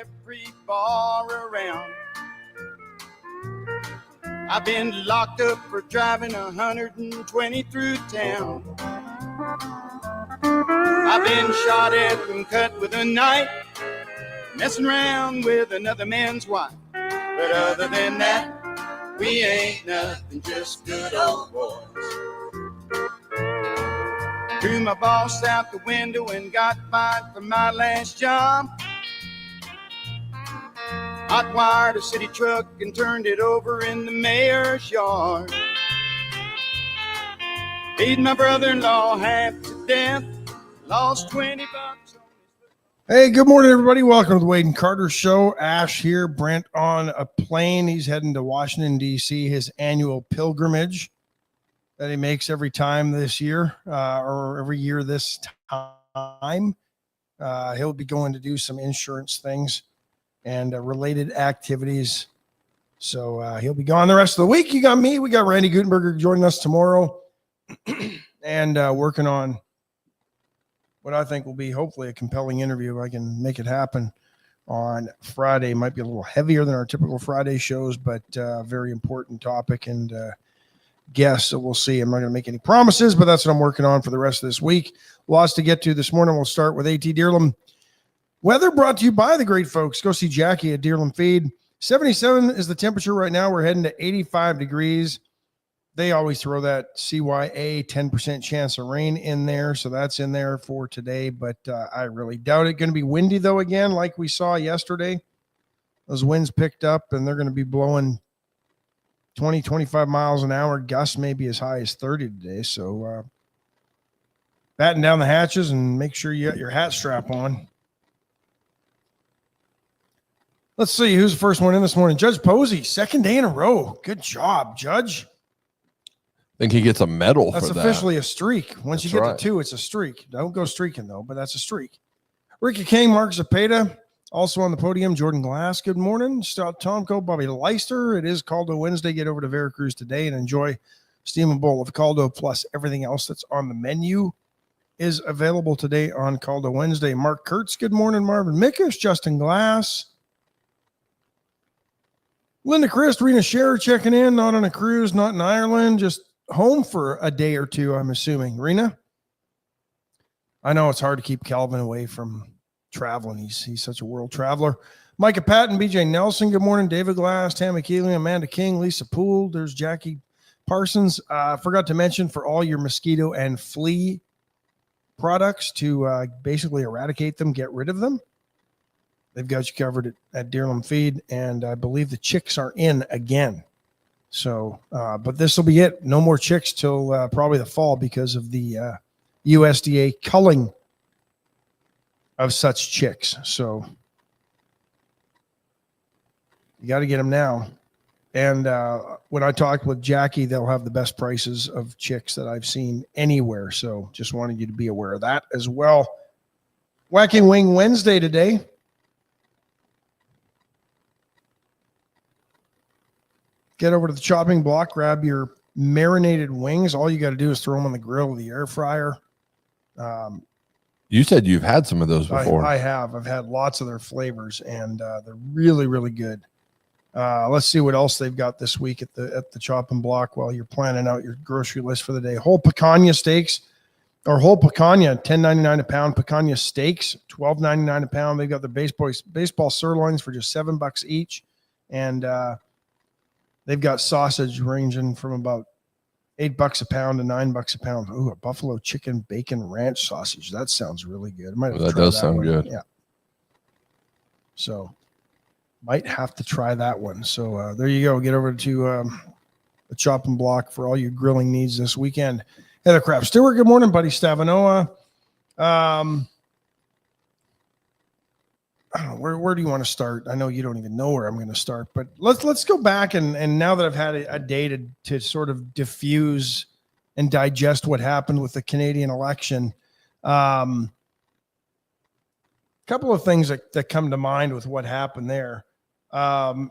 every bar around. I've been locked up for driving 120 through town. I've been shot at and cut with a knife, messing around with another man's wife. But other than that, we ain't nothing, just good old boys. Threw my boss out the window and got fired from my last job. Hot wired a city truck and turned it over in the mayor's yard. Beat my brother-in-law half to death, lost $20. Hey, good morning, everybody. Welcome to the Wade and Carter Show. Ash here, Brent on a plane. He's heading to Washington, D.C., his annual pilgrimage that he makes every time this year, or every year this time. He'll be going to do some insurance things and related activities. So he'll be gone the rest of the week. You got me. We got Randy Gutenberger joining us tomorrow and working on what I think will be hopefully a compelling interview. If I can make it happen on Friday. Might be a little heavier than our typical Friday shows, but very important topic and guest. So we'll see. I'm not going to make any promises, but that's what I'm working on for the rest of this week. Lots to get to this morning. We'll start with AT Deerlam. Weather brought to you by the great folks. Go see Jackie at Deerlam Feed. 77 is the temperature right now. We're heading to 85 degrees. They always throw that CYA 10% chance of rain in there. So that's in there for today, but I really doubt it. Going to be windy though again, like we saw yesterday. Those winds picked up and they're going to be blowing 20, 25 miles an hour. Gusts may be as high as 30 today. So batten down the hatches and make sure you got your hat strap on. Let's see who's the first one in this morning. Judge Posey, second day in a row. Good job, Judge. I think he gets a medal for that. That's officially a streak. Once you get to two, it's a streak. Don't go streaking, though, but that's a streak. Ricky King, Mark Zepeda, also on the podium. Jordan Glass, good morning. Stout Tomko, Bobby Leister. It is Caldo Wednesday. Get over to Veracruz today and enjoy steam and bowl of Caldo, plus everything else that's on the menu is available today on Caldo Wednesday. Mark Kurtz, good morning. Marvin Mickish, Justin Glass. Linda Christ, Rena Scherer checking in, not on a cruise, not in Ireland, just home for a day or two, I'm assuming. Rena? I know it's hard to keep Calvin away from traveling. He's such a world traveler. Micah Patton, BJ Nelson, good morning. David Glass, Tammy Keeling, Amanda King, Lisa Poole. There's Jackie Parsons. Forgot to mention for all your mosquito and flea products to basically eradicate them, get rid of them. They've got you covered at Deerlam Feed, and I believe the chicks are in again. So, but this will be it. No more chicks till probably the fall because of the USDA culling of such chicks. So you got to get them now. And when I talked with Jackie, they'll have the best prices of chicks that I've seen anywhere. So just wanted you to be aware of that as well. Whacking Wing Wednesday today. Get over to the chopping block, grab your marinated wings. All you got to do is throw them on the grill or the air fryer. You said you've had some of those before. I have. I've had lots of their flavors, and they're really, really good. Let's see what else they've got this week at the chopping block while you're planning out your grocery list for the day. Whole picanha steaks, or whole picanha, $10.99 a pound. Picanha steaks, $12.99 a pound. They've got the baseball sirloins for just $7 each, and they've got sausage ranging from about $8 a pound to $9 a pound. Ooh, a buffalo chicken bacon ranch sausage. That sounds really good. That does sound good. Yeah. So might have to try that one. So there you go. Get over to the chopping block for all your grilling needs this weekend. Heather Craft Stewart, good morning, buddy. Stavanoa. I don't know, where do you want to start? I know you don't even know where I'm going to start, but let's go back and now that I've had a day to sort of diffuse and digest what happened with the Canadian election, couple of things that come to mind with what happened there, and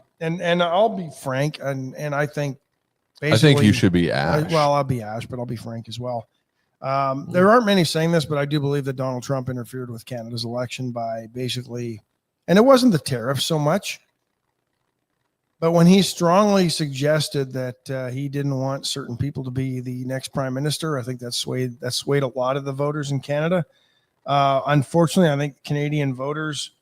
I'll be frank, and I think basically, I think you should be Ash. I'll be Ash, but I'll be frank as well. There aren't many saying this, but I do believe that Donald Trump interfered with Canada's election by basically And it wasn't the tariff so much. But when he strongly suggested that he didn't want certain people to be the next prime minister, I think that swayed a lot of the voters in Canada. Unfortunately, I think Canadian voters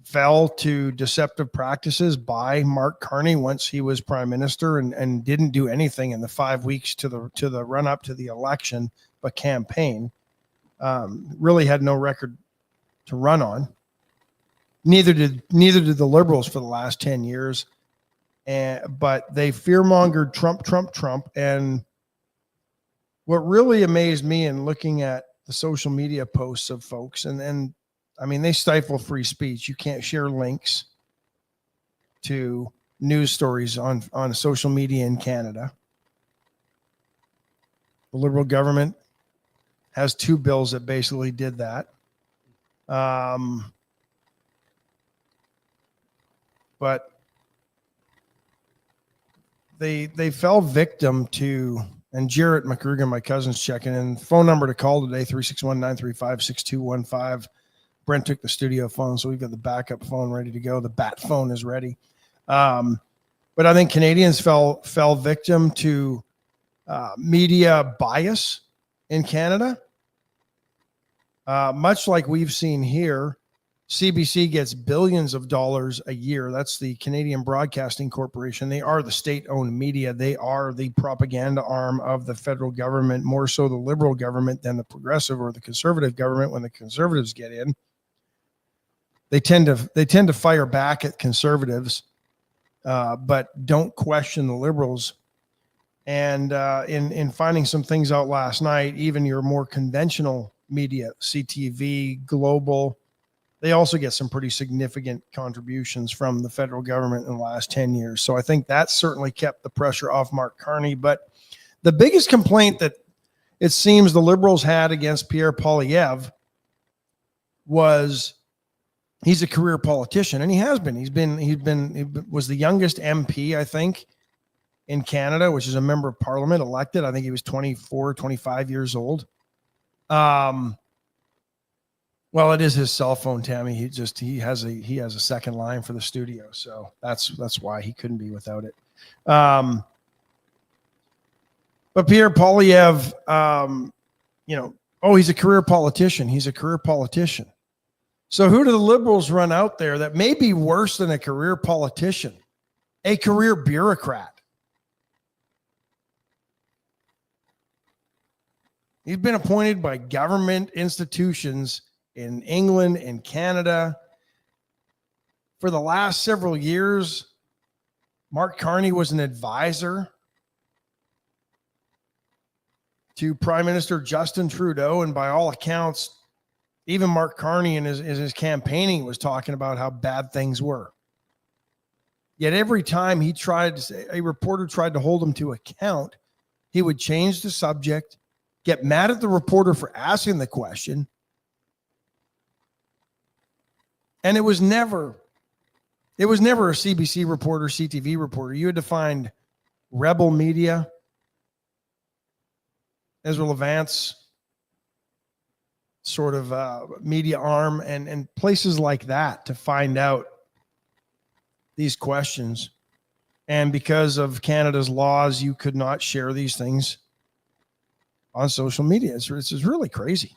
fell to deceptive practices by Mark Carney once he was prime minister and didn't do anything in the 5 weeks to the run up to the election, but campaign. Really had no record to run on. Neither did the Liberals for the last 10 years. But they fear-mongered Trump. And what really amazed me in looking at the social media posts of folks, and I mean, they stifle free speech. You can't share links to news stories on social media in Canada. The Liberal government has 2 bills that basically did that. But they fell victim to, and Jarrett McGrugan, my cousin's checking in. Phone number to call today, 361-935-6215. Brent took the studio phone, so we've got the backup phone ready to go. The bat phone is ready. But I think Canadians fell victim to media bias in Canada. Much like we've seen here, CBC gets billions of dollars a year. That's the Canadian Broadcasting Corporation. They are the state-owned media. They are the propaganda arm of the federal government, more so the Liberal government than the progressive or the conservative government. When the conservatives get in, they tend to fire back at conservatives, but don't question the Liberals. And in finding some things out last night, even your more conventional media, CTV, Global, they also get some pretty significant contributions from the federal government in the last 10 years. So I think that certainly kept the pressure off Mark Carney. But the biggest complaint that it seems the Liberals had against Pierre Poilievre was he's a career politician, and he has been. He was the youngest MP, I think, in Canada, which is a member of parliament elected. I think he was 24, 25 years old. Well, it is his cell phone, Tammy. He has a second line for the studio, so that's why he couldn't be without it. But Pierre Poilievre, he's a career politician. He's a career politician. So who do the Liberals run out there that may be worse than a career politician? A career bureaucrat. He's been appointed by government institutions in England and Canada. For the last several years, Mark Carney was an advisor to Prime Minister Justin Trudeau, and by all accounts, even Mark Carney in his campaigning was talking about how bad things were. Yet every time a reporter tried to hold him to account, he would change the subject, get mad at the reporter for asking the question, and it was never a CBC reporter, CTV reporter. You had to find Rebel Media, Ezra Levant's sort of media arm, and places like that to find out these questions. And because of Canada's laws, you could not share these things on social media. It's really crazy.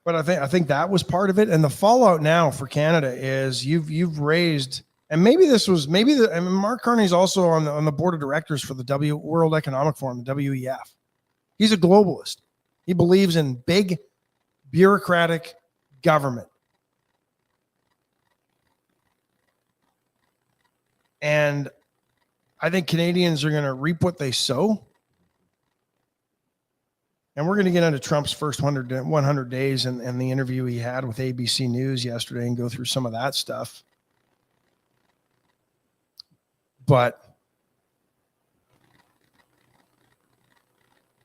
But I think that was part of it. And the fallout now for Canada is you've raised, and Mark Carney's also on the board of directors for the World Economic Forum, the WEF. He's a globalist. He believes in big bureaucratic government. And I think Canadians are going to reap what they sow. And we're going to get into Trump's first 100 days and the interview he had with ABC News yesterday and go through some of that stuff. But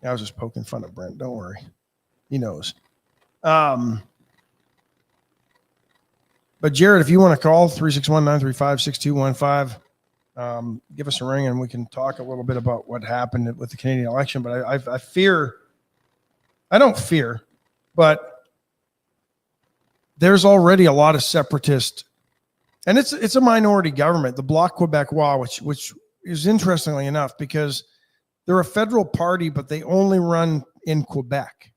I was just poking fun at Brent. Don't worry. He knows. But Jared, if you want to call 361-935-6215, give us a ring and we can talk a little bit about what happened with the Canadian election. But I don't fear But there's already a lot of separatist, and it's a minority government, the Bloc Québécois, which is interestingly enough because they're a federal party, but they only run in Quebec.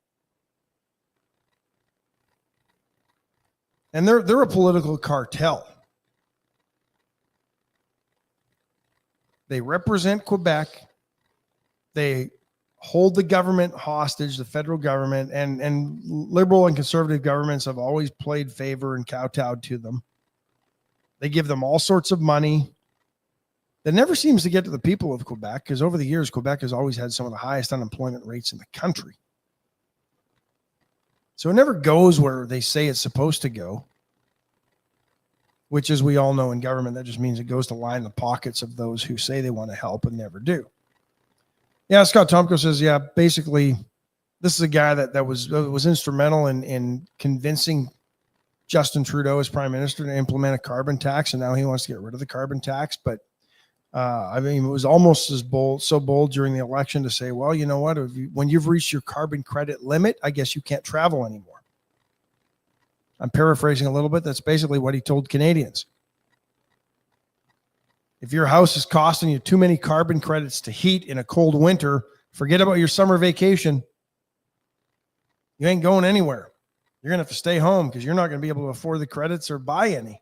And they're a political cartel. They represent Quebec. They hold the government hostage, the federal government, and liberal and conservative governments have always played favor and kowtowed to them. They give them all sorts of money. That never seems to get to the people of Quebec because over the years, Quebec has always had some of the highest unemployment rates in the country. So it never goes where they say it's supposed to go, which, as we all know in government, that just means it goes to line the pockets of those who say they want to help and never do. Yeah, Scott Tomko says, yeah, basically, this is a guy that was instrumental in convincing Justin Trudeau as prime minister to implement a carbon tax, and now he wants to get rid of the carbon tax. But I mean, it was almost so bold during the election to say, well, you know what? When you've reached your carbon credit limit, I guess you can't travel anymore. I'm paraphrasing a little bit. That's basically what he told Canadians. If your house is costing you too many carbon credits to heat in a cold winter, forget about your summer vacation. You ain't going anywhere. You're going to have to stay home because you're not going to be able to afford the credits or buy any.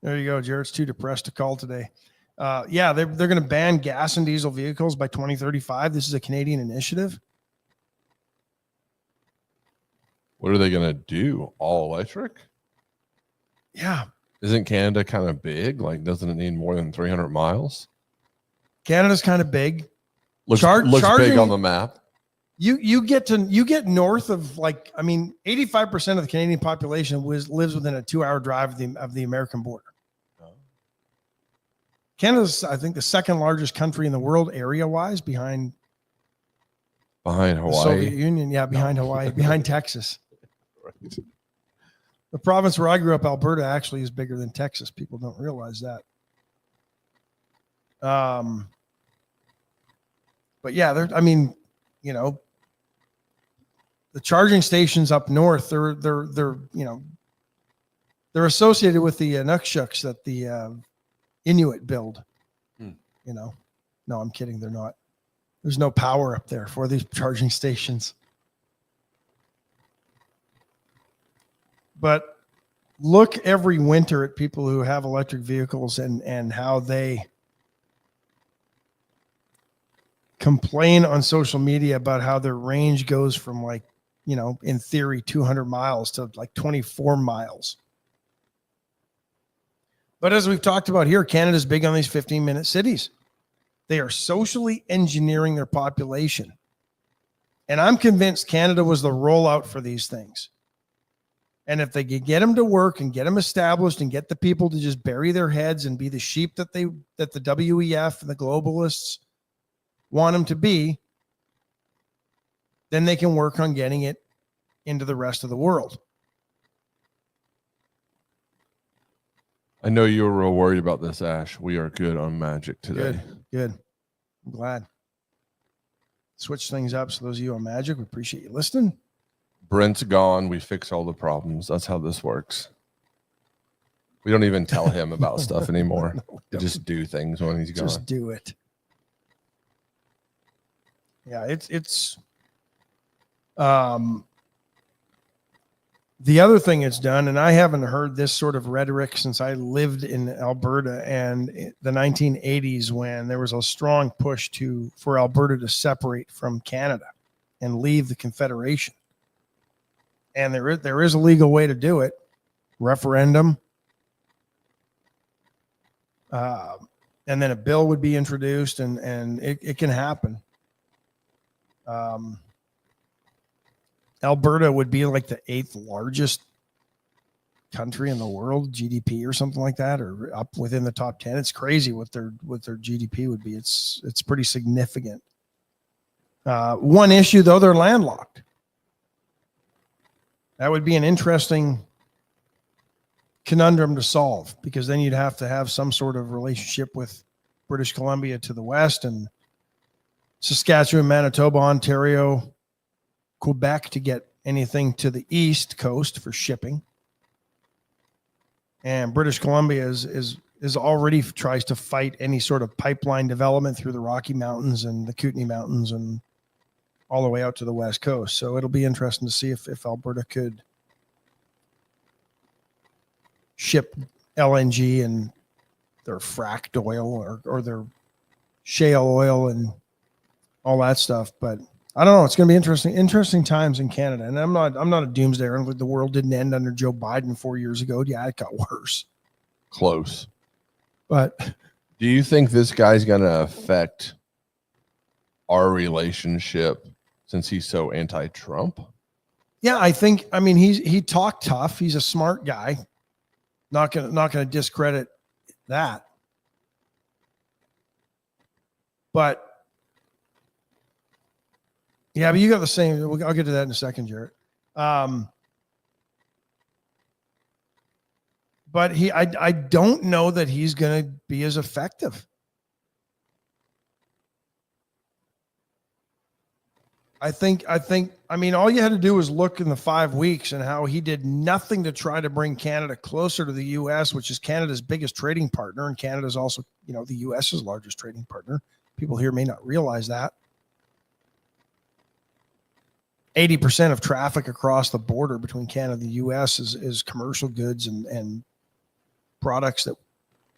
There you go, Jared's too depressed to call today. Yeah, they're going to ban gas and diesel vehicles by 2035. This is a Canadian initiative. What are they going to do? All electric? Yeah. Isn't Canada kind of big? Like, doesn't it need more than 300 miles? Canada's kind of big. Looks big on the map. You get north of 85% of the Canadian population lives within a 2-hour drive of the American border. Canada's, I think, the second largest country in the world area-wise behind Hawaii. The Soviet Union. Yeah, behind Hawaii, behind Texas. Right. The province where I grew up, Alberta, actually is bigger than Texas. People don't realize that. But yeah, the charging stations up north, they're associated with the Nukshuks that the Inuit build. No, I'm kidding. They're not. There's no power up there for these charging stations. But look every winter at people who have electric vehicles and how they complain on social media about how their range goes from in theory, 200 miles to 24 miles. But as we've talked about here, Canada's big on these 15-minute cities. They are socially engineering their population. And I'm convinced Canada was the rollout for these things. And if they could get them to work and get them established and get the people to just bury their heads and be the sheep that the WEF and the globalists want them to be, then they can work on getting it into the rest of the world. I know you were real worried about this, Ash. We are good on Magic today. Good. I'm glad. Switch things up. So those of you on Magic, we appreciate you listening. Brent's gone. We fix all the problems. That's how this works. We don't even tell him about stuff anymore. We just do things when he's gone. Just do it. Yeah, it's the other thing it's done, and I haven't heard this sort of rhetoric since I lived in Alberta and the 1980s, when there was a strong push for Alberta to separate from Canada and leave the Confederation. And there is a legal way to do it, referendum, and then a bill would be introduced, and it can happen. Alberta would be like the 8th largest country in the world, GDP or something like that, or up within the top 10. It's crazy what their GDP would be. It's pretty significant. One issue though, they're landlocked. That would be an interesting conundrum to solve, because then you'd have to have some sort of relationship with British Columbia to the west and Saskatchewan, Manitoba, Ontario, Quebec to get anything to the east coast for shipping. And British Columbia is already tries to fight any sort of pipeline development through the Rocky Mountains and the Kootenay Mountains and all the way out to the west coast. So it'll be interesting to see if Alberta could ship LNG and their fracked oil or their shale oil and all that stuff. But I don't know. It's going to be interesting times in Canada. And I'm not a doomsdayer. The world didn't end under Joe Biden 4 years ago. Yeah, it got worse. Close. But do you think this guy's going to affect our relationship since he's so anti-Trump? Yeah, I mean, he talked tough. He's a smart guy. Not gonna discredit that. But yeah, but you got the same. I'll get to that in a second, Jarrett. But I don't know that he's going to be as effective. I mean, all you had to do was look in the 5 weeks and how he did nothing to try to bring Canada closer to the U.S., which is Canada's biggest trading partner. And Canada's also, the U.S.'s largest trading partner. People here may not realize that. 80% of traffic across the border between Canada and the U.S. is commercial goods and products that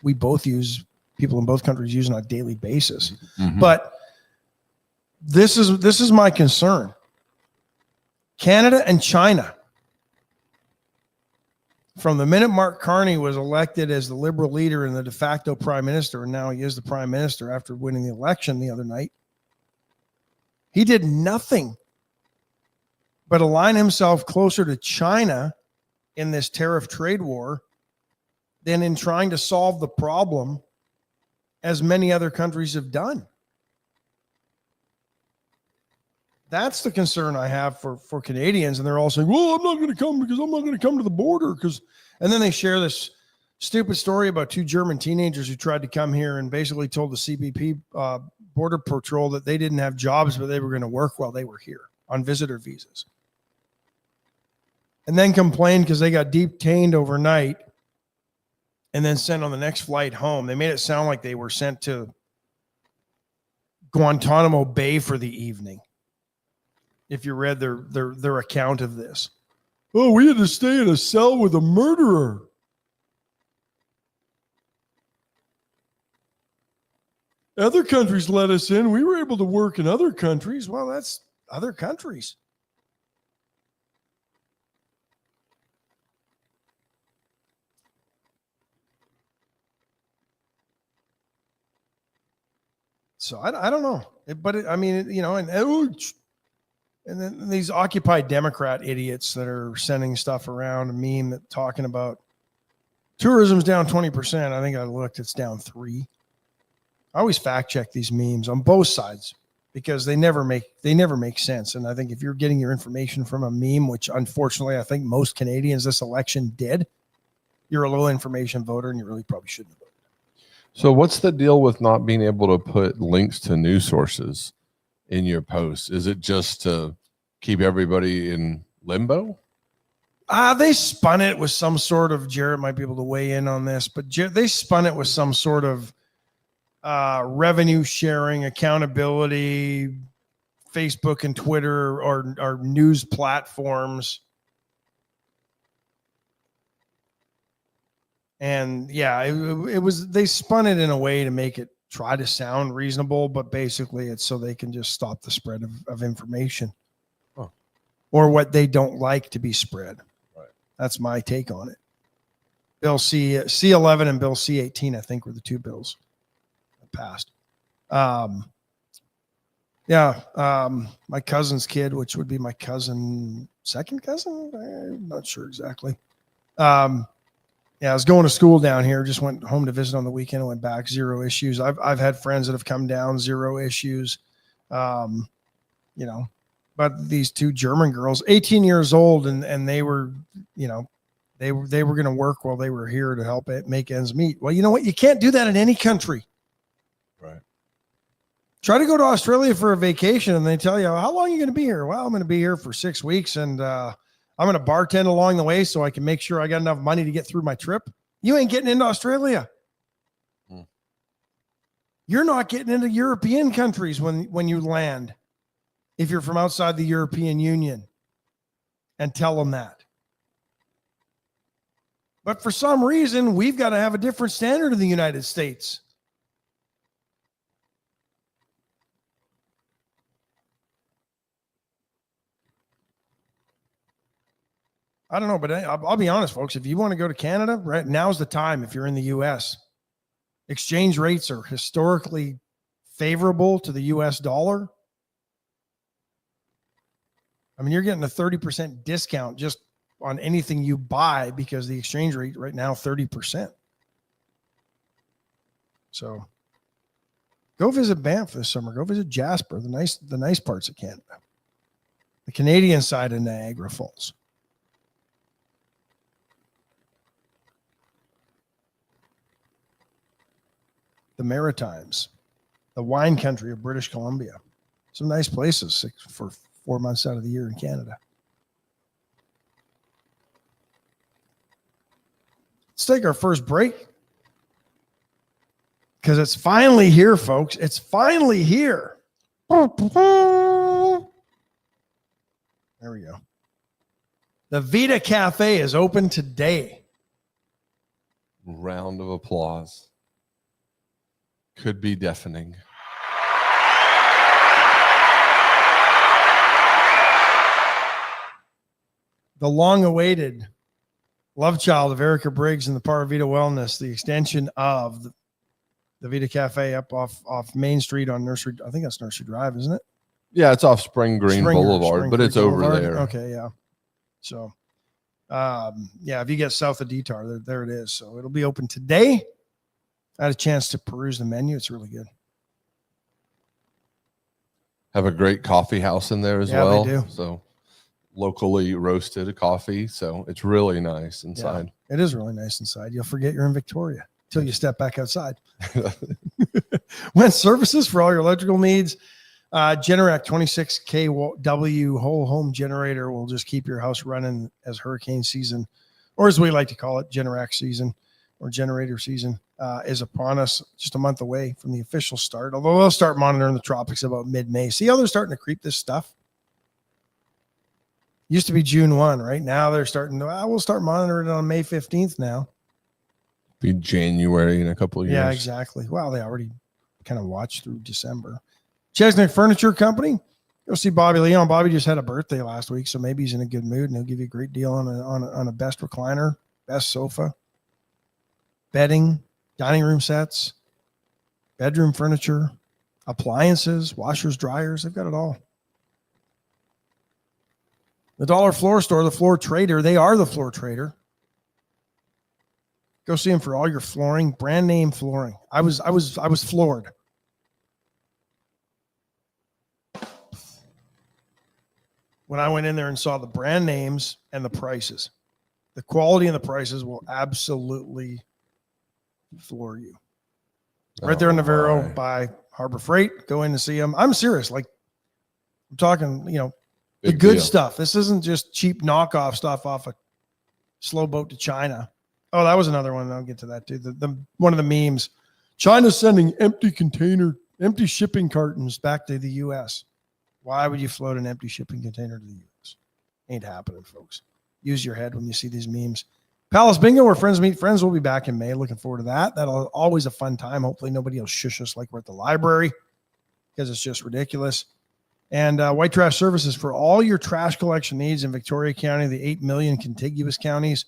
we both use, people in both countries use on a daily basis. Mm-hmm. But this is my concern. Canada and China. From the minute Mark Carney was elected as the Liberal leader and the de facto prime minister, and now he is the prime minister after winning the election the other night, he did nothing but align himself closer to China in this tariff trade war than in trying to solve the problem as many other countries have done. That's the concern I have for Canadians. And they're all saying, well, I'm not going to come because I'm not going to come to the border. And then they share this stupid story about two German teenagers who tried to come here and basically told the CBP Border Patrol that they didn't have jobs, but they were going to work while they were here on visitor visas. And then complained because they got detained overnight and then sent on the next flight home. They made it sound like they were sent to Guantanamo Bay for the evening. If you read their account of this. Oh, we had to stay in a cell with a murderer. Other countries let us in. We were able to work in other countries. Well, that's other countries. So I don't know. And then these Occupy Democrat idiots that are sending stuff around, a meme that talking about tourism's down 20%. I think I looked, it's down 3%. I always fact check these memes on both sides because they never make sense. And I think if you're getting your information from a meme, which unfortunately I think most Canadians this election did, you're a low information voter and you really probably shouldn't have voted. So what's the deal with not being able to put links to news sources in your posts? Is it just to keep everybody in limbo? They spun it with some sort of, Jarrett might be able to weigh in on this, but they spun it with some sort of revenue sharing, accountability, Facebook and Twitter or news platforms. And yeah, it was, they spun it in a way to make it try to sound reasonable, but basically it's so they can just stop the spread of information or what they don't like to be spread. Right. That's my take on it. Bill C11 and Bill C18, I think, were the two bills that passed. My cousin's kid, which would be my second cousin. I'm not sure exactly. I was going to school down here, just went home to visit on the weekend and went back, 0 issues. I've had friends that have come down, 0 issues. But these two German girls, 18 years old, and they were, they were going to work while they were here to help it make ends meet. Well, you know what? You can't do that in any country. Right. Try to go to Australia for a vacation and they tell you, how long are you going to be here? Well, I'm going to be here for 6 weeks and I'm going to bartend along the way so I can make sure I got enough money to get through my trip. You ain't getting into Australia. You're not getting into European countries when you land if you're from outside the European Union, and tell them that. But for some reason, we've got to have a different standard in the United States. I don't know, but I'll be honest, folks. If you want to go to Canada, right now's the time. If you're in the U.S., exchange rates are historically favorable to the U.S. dollar. I mean, you're getting a 30% discount just on anything you buy because the exchange rate right now 30%. So go visit Banff this summer. Go visit Jasper, the nice parts of Canada, the Canadian side of Niagara Falls. The Maritimes, the wine country of British Columbia. Some nice places for 4 months out of the year in Canada. Let's take our first break because it's finally here, folks. It's finally here. There we go. The Vita Cafe is open today. Round of applause. Could be deafening. The long-awaited love child of Erica Briggs and the Par Vita Wellness, the extension of the Vita Cafe up off Main Street on Nursery. I think that's Nursery Drive, isn't it? Yeah, it's off Spring Green Boulevard, but it's over there. Okay, yeah. So, if you get south of Detar, there it is. So it'll be open today. I had a chance to peruse the menu. It's really good. Have a great coffee house in there as well. They do. So locally roasted coffee. So it's really nice inside. Yeah, it is really nice inside. You'll forget you're in Victoria until you step back outside. Went services for all your electrical needs. Generac 26 kW whole home generator will just keep your house running as hurricane season, or as we like to call it, Generac season or generator season. Is upon us, just a month away from the official start, although they'll start monitoring the tropics about mid-May. See how they're starting to creep this stuff? Used to be June 1, right? Now they're starting to, we'll start monitoring it on May 15th now. Be January in a couple of years. Yeah, exactly. Well, they already kind of watched through December. Chesnick Furniture Company. Go see Bobby Leon. Bobby just had a birthday last week, so maybe he's in a good mood, and he'll give you a great deal on a best recliner, best sofa, bedding, dining room sets, bedroom furniture, appliances, washers, dryers. They've got it all. The Dollar Floor Store, the Floor Trader. They are the Floor Trader. Go see them for all your flooring, brand name flooring. I was floored. When I went in there and saw the brand names and the prices. The quality and the prices will absolutely floor you. Right there in Navarro by Harbor Freight. Go in and see them. I'm serious. Like, I'm talking, the good stuff. This isn't just cheap knockoff stuff off a slow boat to China. Oh, that was another one. I'll get to that too. The one of the memes. China's sending empty shipping cartons back to the U.S. Why would you float an empty shipping container to the U.S.? Ain't happening, folks. Use your head when you see these memes. Palace Bingo, where friends meet friends, will be back in May. Looking forward to that. That'll always a fun time. Hopefully nobody will shush us like we're at the library because it's just ridiculous. And White Trash Services for all your trash collection needs in Victoria County, the 8 million contiguous counties.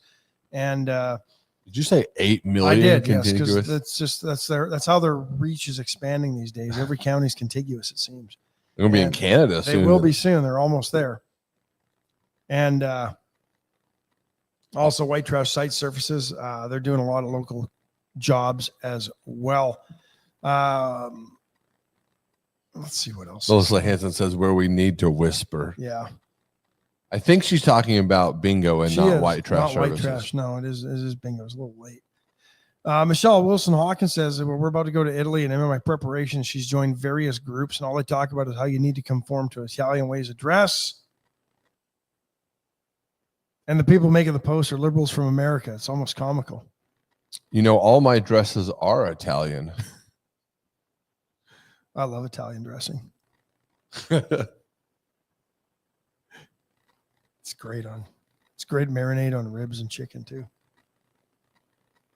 And did you say 8 million? I did, contiguous? Yes, because that's how their reach is expanding these days. Every county's contiguous, it seems. They're going to be in Canada soon. They will be soon. They're almost there. And also White Trash Site Services. They're doing a lot of local jobs as well. Let's see what else. Melissa Hansen says where we need to whisper. Yeah. I think she's talking about bingo and not White Trash Services. White Trash. No, it is bingo. It's a little late. Michelle Wilson Hawkins says that we're about to go to Italy, and in my preparation, she's joined various groups, and all they talk about is how you need to conform to Italian ways of dress. And the people making the post are liberals from America. It's almost comical. You know, all my dresses are Italian. I love Italian dressing. It's great marinade on ribs and chicken too.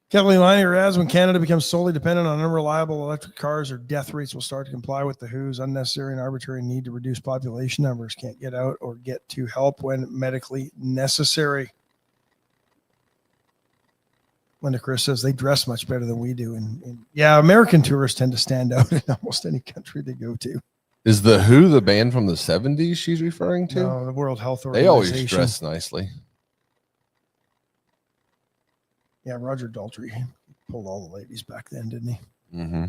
Kelly Liner adds, when Canada becomes solely dependent on unreliable electric cars, our death rates will start to comply with the WHO's unnecessary and arbitrary need to reduce population numbers. Can't get out or get to help when medically necessary. Linda Chris says they dress much better than we do. And yeah, American tourists tend to stand out in almost any country they go to. Is the WHO the band from the 70s she's referring to? No, the World Health Organization. They always dress nicely. Yeah, Roger Daltrey pulled all the ladies back then, didn't he? Mm-hmm.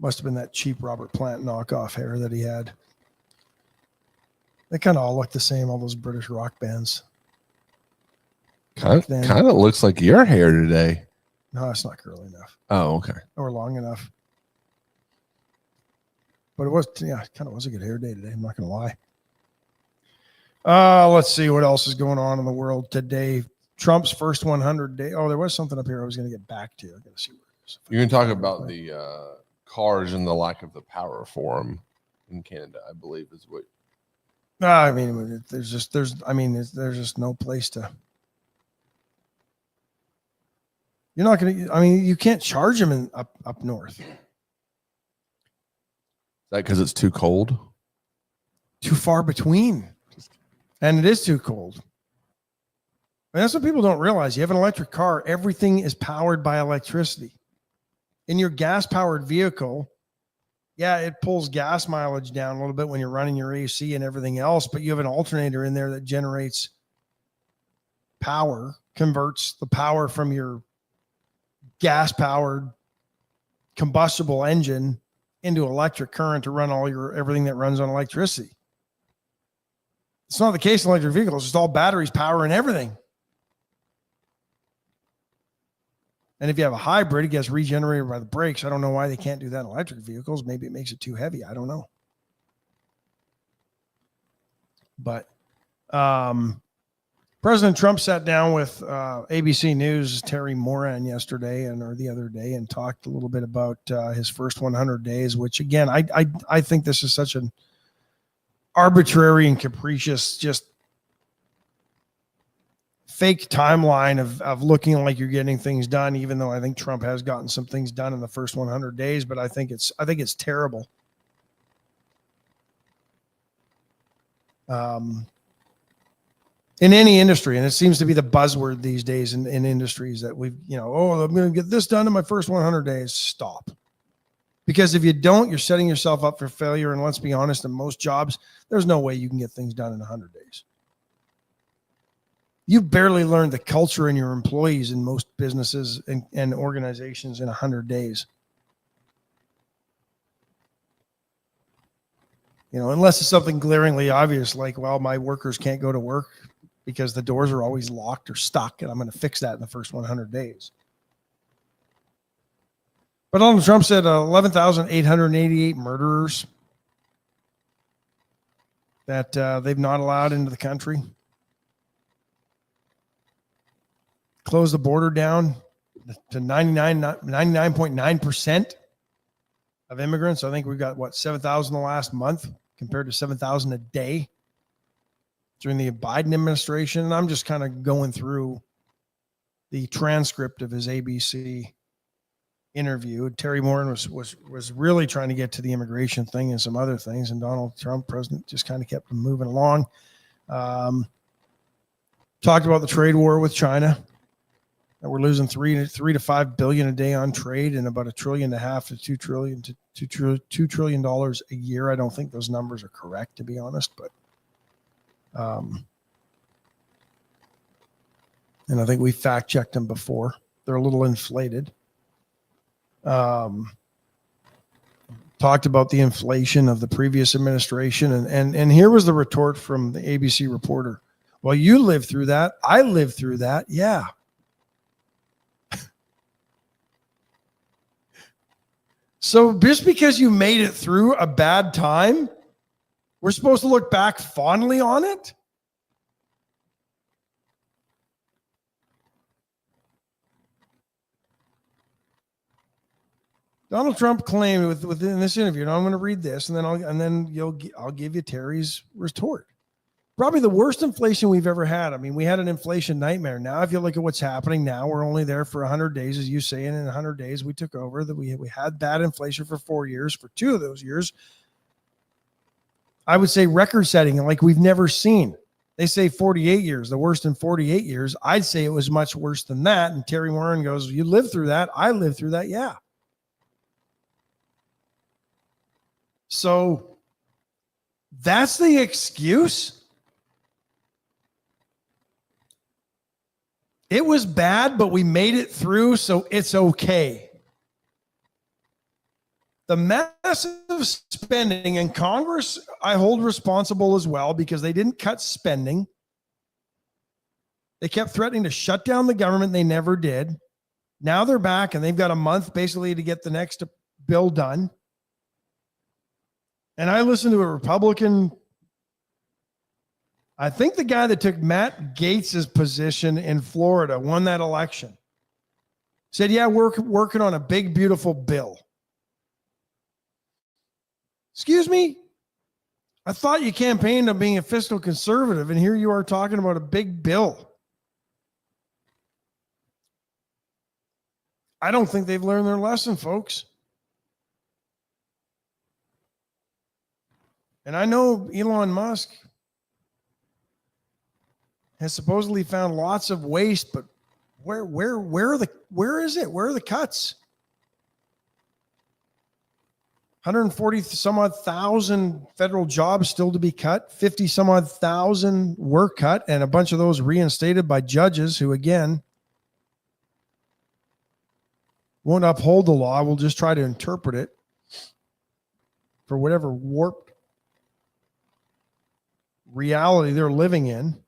Must have been that cheap Robert Plant knockoff hair that he had. They kind of all look the same, all those British rock bands. Kind of looks like your hair today. No, it's not curly enough. Oh, okay. Or long enough. But it was, yeah, it kind of was a good hair day today. I'm not going to lie. Let's see what else is going on in the world today. Trump's first 100 day. Oh, there was something up here I was going to get back to. I got to see what it is. You can talk about the cars and the lack of the power for them in Canada, I believe, is what. I mean, there's just no place to. You're not going to. I mean, you can't charge them up north. Is that because it's too cold? Too far between. And it is too cold. And that's what people don't realize. You have an electric car, everything is powered by electricity. In your gas-powered vehicle, yeah, it pulls gas mileage down a little bit when you're running your AC and everything else, but you have an alternator in there that generates power, converts the power from your gas-powered combustible engine into electric current to run everything that runs on electricity. It's not the case in electric vehicles. It's all batteries, power, and everything. And if you have a hybrid, it gets regenerated by the brakes. I don't know why they can't do that in electric vehicles. Maybe it makes it too heavy. I don't know. But President Trump sat down with ABC News' Terry Moran yesterday or the other day and talked a little bit about his first 100 days, which, again, I think this is such an arbitrary and capricious, just fake timeline of looking like you're getting things done, even though I think Trump has gotten some things done in the first 100 days, but I think it's terrible. In any industry, and it seems to be the buzzword these days in industries that I'm going to get this done in my first 100 days. Stop. Because if you don't, you're setting yourself up for failure. And let's be honest, in most jobs, there's no way you can get things done in 100 days. You barely learn the culture in your employees in most businesses and organizations in 100 days. Unless it's something glaringly obvious, like, well, my workers can't go to work because the doors are always locked or stuck, and I'm going to fix that in the first 100 days. But Donald Trump said 11,888 murderers that they've not allowed into the country. Close the border down to 99.9% of immigrants. I think we've got, 7,000 the last month compared to 7,000 a day during the Biden administration. And I'm just kind of going through the transcript of his ABC interview. Terry Moran was really trying to get to the immigration thing and some other things, and Donald Trump, president, just kind of kept moving along. Talked about the trade war with China, that we're losing $3 to $5 billion a day on trade, and about $1.5 trillion to $2 trillion a year. I don't think those numbers are correct, to be honest, but and I think we fact checked them before. They're a little inflated. Talked about the inflation of the previous administration. And here was the retort from the ABC reporter. Well, you lived through that. I lived through that. Yeah. So just because you made it through a bad time, we're supposed to look back fondly on it? Donald Trump claimed within this interview, and I'm going to read this, and then I'll give you Terry's retort. Probably the worst inflation we've ever had. I mean, we had an inflation nightmare. Now, if you look at what's happening now, we're only there for 100 days, as you say, and in 100 days we took over. That we had bad inflation for 4 years. For 2 of those years, I would say record-setting, like we've never seen. They say 48 years, the worst in 48 years. I'd say it was much worse than that. And Terry Warren goes, "You lived through that. I lived through that." Yeah. So that's the excuse. It was bad, but we made it through, so it's okay. The massive spending, and Congress I hold responsible as well, because they didn't cut spending. They kept threatening to shut down the government. They never did. Now they're back, and they've got a month basically to get the next bill done. And I listened to a Republican, I think the guy that took Matt Gaetz's position in Florida, won that election, said, "Yeah, we're working on a big, beautiful bill." Excuse me? I thought you campaigned on being a fiscal conservative, and here you are talking about a big bill. I don't think they've learned their lesson, folks. And I know Elon Musk has supposedly found lots of waste, but where is it? Where are the cuts? 140 some odd thousand federal jobs still to be cut. 50 some odd thousand were cut, and a bunch of those reinstated by judges who, again, won't uphold the law. Will just try to interpret it for whatever warped reality they're living in.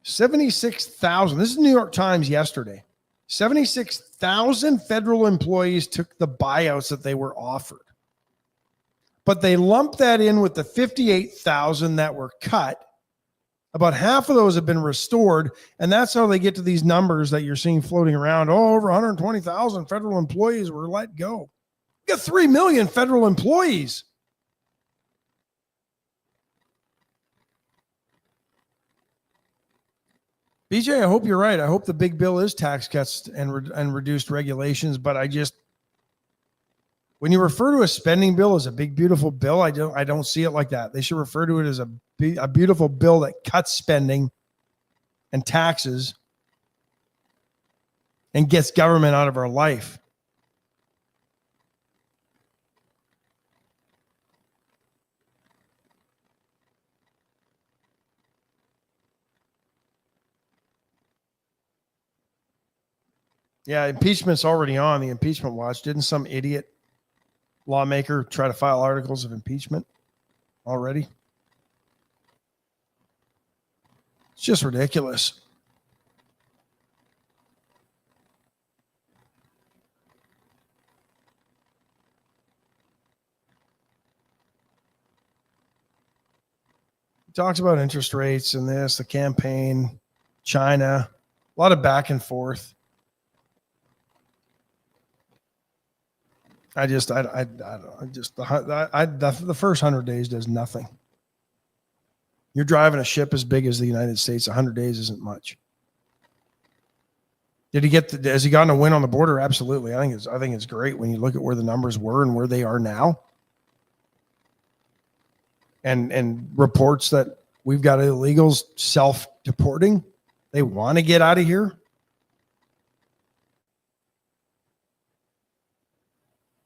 $76,000. This is New York Times yesterday. 76,000 federal employees took the buyouts that they were offered. But they lumped that in with the 58,000 that were cut. About half of those have been restored, and that's how they get to these numbers that you're seeing floating around. Oh, over 120,000 federal employees were let go. We got 3 million federal employees. BJ, I hope you're right. I hope the big bill is tax cuts and reduced regulations, but when you refer to a spending bill as a big, beautiful bill, I don't see it like that. They should refer to it as a beautiful bill that cuts spending and taxes and gets government out of our life. Yeah, impeachment's already on the impeachment watch. Didn't some idiot lawmaker try to file articles of impeachment already? It's just ridiculous. He talks about interest rates and this, the campaign, China, a lot of back and forth. The first 100 days does nothing. You're driving a ship as big as the United States. 100 days isn't much. Has he gotten a win on the border? Absolutely. I think it's great when you look at where the numbers were and where they are now. And reports that we've got illegals self-deporting. They want to get out of here.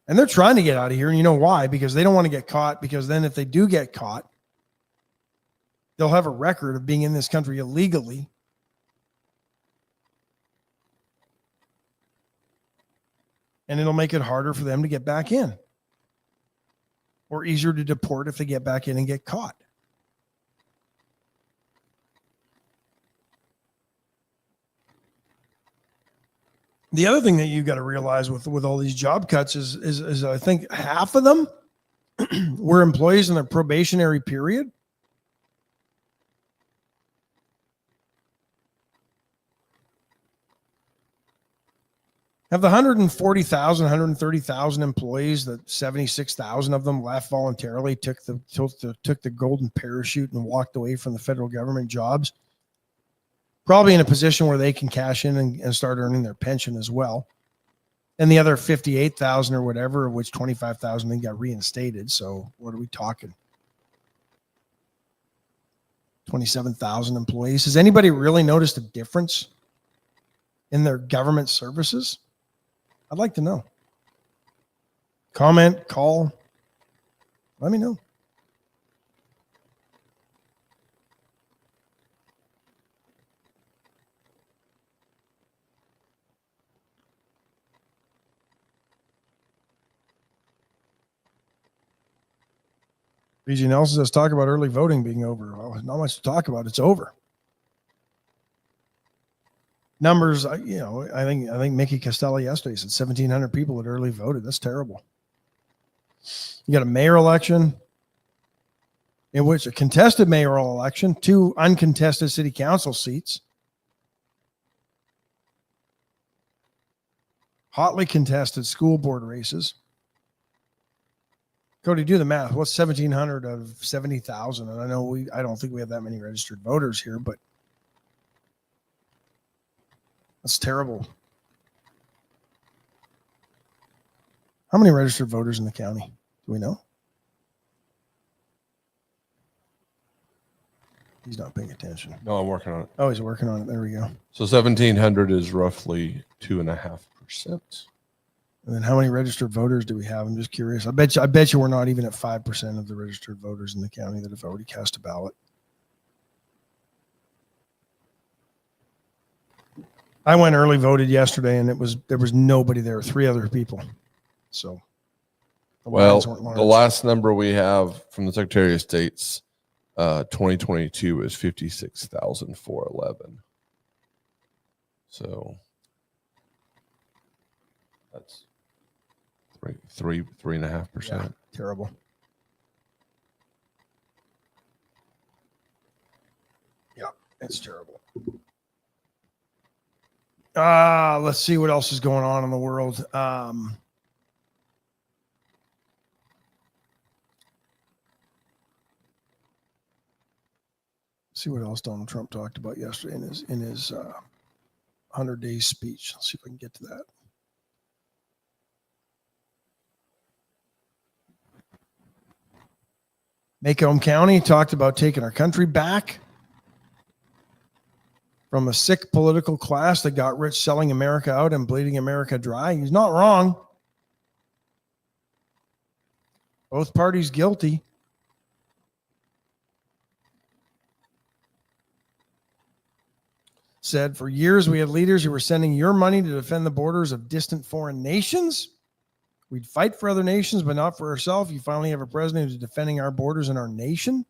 And they're trying to get out of here. And you know why? Because they don't want to get caught. Because then if they do get caught, they'll have a record of being in this country illegally. And it'll make it harder for them to get back in. Or easier to deport if they get back in and get caught. The other thing that you got to realize with all these job cuts is I think half of them were employees in their probationary period. Of the 140,000, 130,000 employees, that 76,000 of them left voluntarily, took the golden parachute and walked away from the federal government jobs, probably in a position where they can cash in and start earning their pension as well. And the other 58,000 or whatever, of which 25,000 then got reinstated. So what are we talking? 27,000 employees. Has anybody really noticed a difference in their government services? I'd like to know. Comment, call, let me know. BG Nelson says, talk about early voting being over. Well, not much to talk about. It's over. Numbers, I think Mickey Costello yesterday said 1,700 people had early voted. That's terrible. You got a mayor election, in which a contested mayoral election, 2 uncontested city council seats, hotly contested school board races. Cody, do the math. What's 1,700 out of 70,000? And I don't think we have that many registered voters here, but that's terrible. How many registered voters in the county? Do we know? He's not paying attention. No, I'm working on it. Oh, he's working on it. There we go. So 1,700 is roughly 2.5%. And then how many registered voters do we have? I'm just curious. I bet you we're not even at 5% of the registered voters in the county that have already cast a ballot. I went early voted yesterday, and there was nobody there. 3 other people. So, the last number we have from the Secretary of State's 2022 is 56,411. So that's 3.5%. Yeah, terrible. Yeah, it's terrible. Let's see what else is going on in the world. See what else Donald Trump talked about yesterday in his 100-day speech. Let's see if I can get to that. Macomb County talked about taking our country back from a sick political class that got rich selling America out and bleeding America dry. He's not wrong. Both parties guilty. Said, for years we had leaders who were sending your money to defend the borders of distant foreign nations. We'd fight for other nations, but not for ourselves. You finally have a president who's defending our borders and our nation.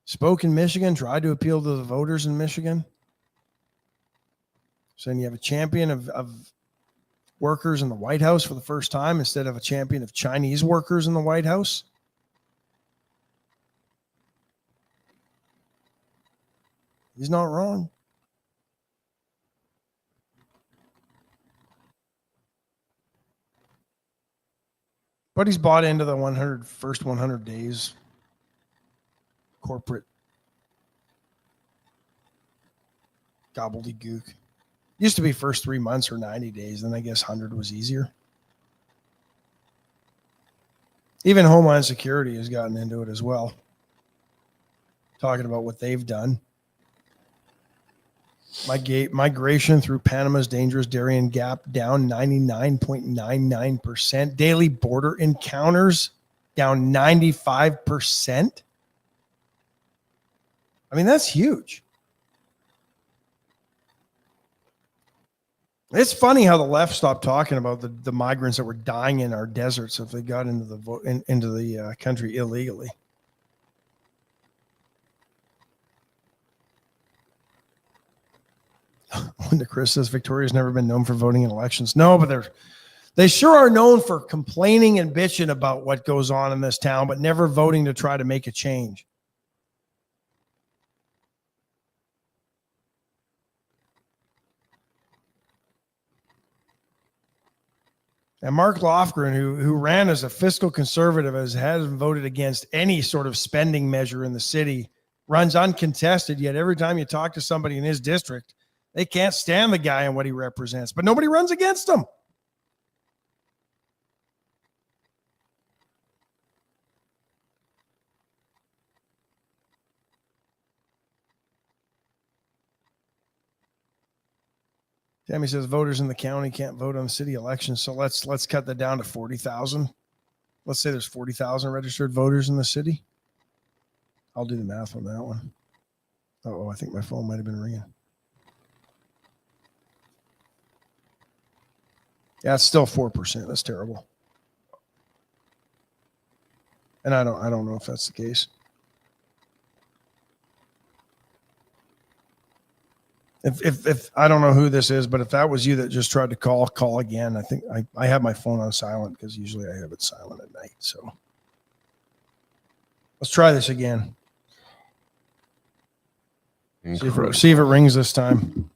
Spoke in Michigan, tried to appeal to the voters in Michigan. Saying you have a champion of workers in the White House for the first time instead of a champion of Chinese workers in the White House. He's not wrong. But he's bought into the first 100 days corporate gobbledygook. Used to be first 3 months or 90 days. Then I guess 100 was easier. Even Homeland Security has gotten into it as well. Talking about what they've done. Migration through Panama's dangerous Darien Gap down 99.99%. Daily border encounters down 95%. I mean, that's huge. It's funny how the left stopped talking about the migrants that were dying in our deserts if they got into the country illegally. Linda Chris says Victoria's never been known for voting in elections. No, but they sure are known for complaining and bitching about what goes on in this town, but never voting to try to make a change. And Mark Lofgren, who ran as a fiscal conservative, hasn't voted against any sort of spending measure in the city, runs uncontested, yet every time you talk to somebody in his district, they can't stand the guy and what he represents, but nobody runs against him. Tammy says voters in the county can't vote on the city election, so let's cut that down to 40,000. Let's say there's 40,000 registered voters in the city. I'll do the math on that one. Oh, I think my phone might have been ringing. Yeah, it's still 4%. That's terrible. And I don't know if that's the case. If I don't know who this is, but if that was you that just tried to call again. I think I have my phone on silent because usually I have it silent at night. So let's try this again. See if it rings this time.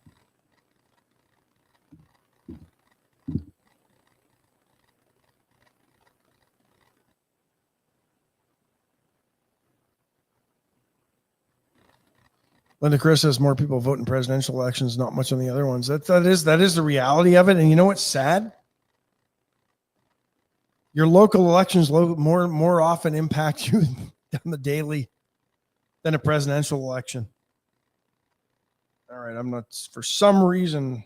Linda Chris says more people vote in presidential elections, not much on the other ones. That is the reality of it. And you know what's sad? Your local elections more often impact you on the daily than a presidential election. All right, I'm not, for some reason,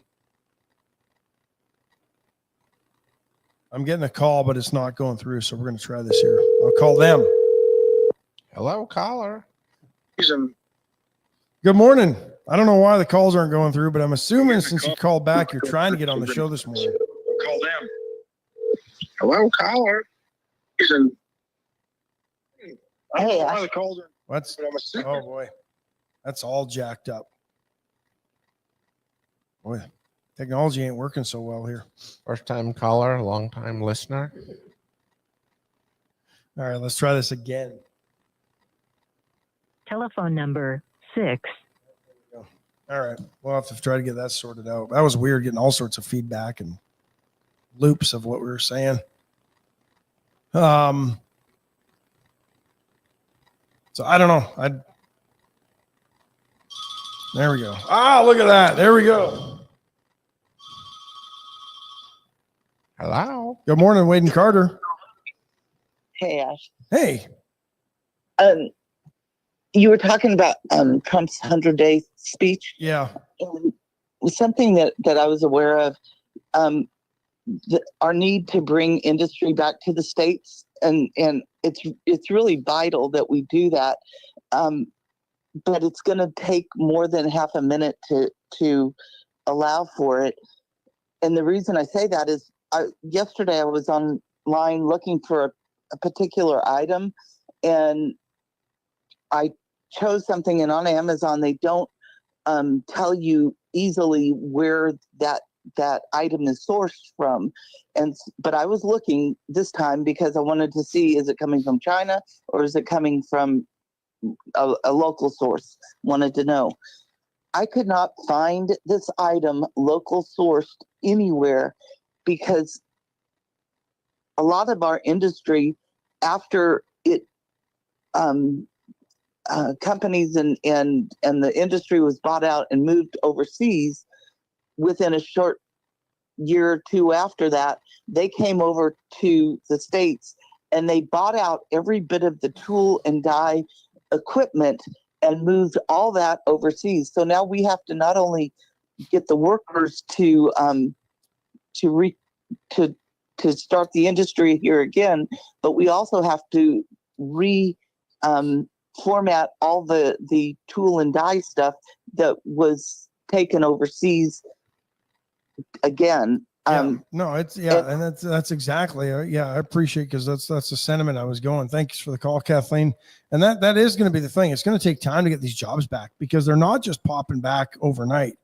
I'm getting a call, but it's not going through. So we're going to try this here. I'll call them. Hello, caller. Good morning. I don't know why the calls aren't going through, but I'm assuming since you called back, you're trying to get on the show this morning. Call them. Hello, caller. Hey, what's? Oh boy, that's all jacked up. Boy, technology ain't working so well here. First time caller, long time listener. All right, let's try this again. Telephone number 6. All right, we'll have to try to get that sorted out. That was weird, getting all sorts of feedback and loops of what we were saying. So I don't know. There we go. Look at that. There we go. Hello. Good morning, Wade and Carter. Hey, Ash. Hey. You were talking about Trump's 100-day speech. Yeah. And something that I was aware of, our need to bring industry back to the states, and it's really vital that we do that. But it's going to take more than half a minute to allow for it. And the reason I say that is, yesterday I was online looking for a particular item, and I chose something, and on Amazon they don't tell you easily where that item is sourced from. But I was looking this time because I wanted to see, is it coming from China or is it coming from a local source? Wanted to know. I could not find this item local sourced anywhere, because a lot of our industry, after it companies and the industry was bought out and moved overseas, within a short year or two after that, they came over to the States and they bought out every bit of the tool and die equipment and moved all that overseas. So now we have to not only get the workers to start the industry here again, but we also have to format all the tool and die stuff that was taken overseas again. And that's exactly. I appreciate, because that's the sentiment I was going. Thanks for the call, Kathleen. And that is going to be the thing. It's going to take time to get these jobs back, because they're not just popping back overnight.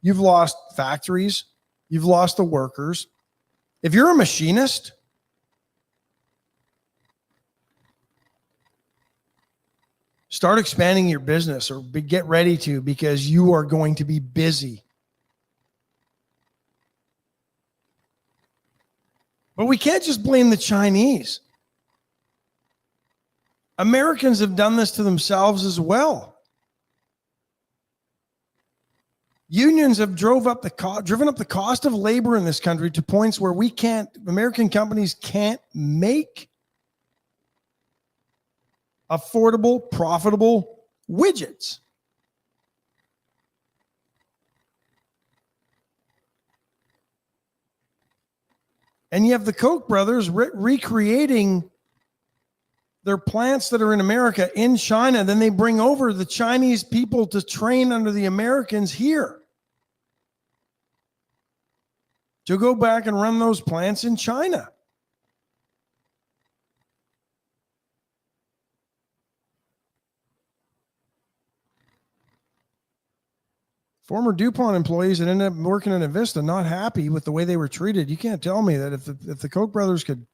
You've lost factories. You've lost the workers. If you're a machinist, start expanding your business or get ready to, because you are going to be busy. But we can't just blame the Chinese. Americans have done this to themselves as well. Unions have driven up the cost of labor in this country to points where American companies can't make affordable, profitable widgets. And you have the Koch brothers recreating their plants that are in America in China. Then they bring over the Chinese people to train under the Americans here to go back and run those plants in China. Former DuPont employees that ended up working in Avista not happy with the way they were treated. You can't tell me that if the Koch brothers could,